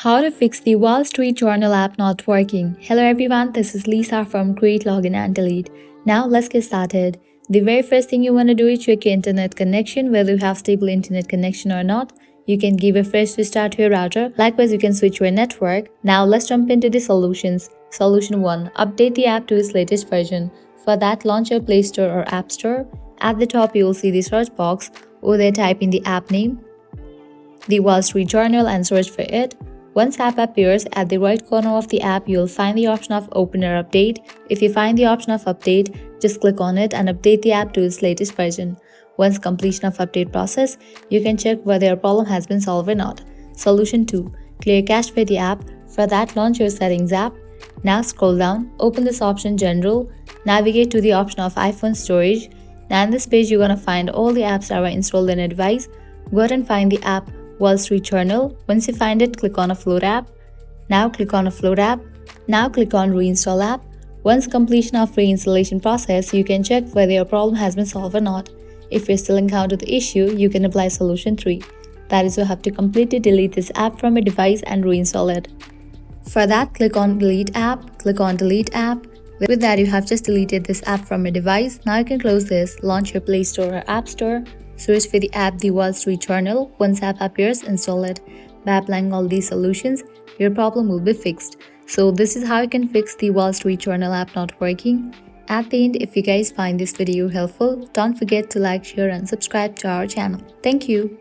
How to fix the Wall Street Journal app not working. Hello everyone, this is Lisa from Create, Login and Delete. Now let's get started. The very first thing you want to do is check your internet connection, whether you have stable internet connection or not. You can give a fresh restart to your router. Likewise, you can switch your network. Now let's jump into the solutions. Solution 1. Update the app to its latest version. For that, launch your Play Store or App Store. At the top, you will see the search box. Over there, type in the app name, the Wall Street Journal, and search for it. Once app appears, at the right corner of the app, you'll find the option of Open or Update. If you find the option of Update, just click on it and update the app to its latest version. Once completion of update process, you can check whether your problem has been solved or not. Solution 2. Clear cache for the app. For that, launch your Settings app. Now scroll down, open this option General, navigate to the option of iPhone Storage. Now in this page, you're going to find all the apps that were installed in a device. Go ahead and find the app Wall Street Journal. Once you find it, click on Upload app. Now click on Upload app. Now click on Reinstall app. Once completion of reinstallation process, you can check whether your problem has been solved or not. If you still encounter the issue, you can apply Solution 3. That is, you have to completely delete this app from your device and reinstall it. For that, click on Delete app. Click on Delete app. With that, you have just deleted this app from your device. Now you can close this, launch your Play Store or App Store. Search for the app The Wall Street Journal. Once app appears, install it. By applying all these solutions, your problem will be fixed. So this is how you can fix the Wall Street Journal app not working. At the end, if you guys find this video helpful, don't forget to like, share and subscribe to our channel. Thank you.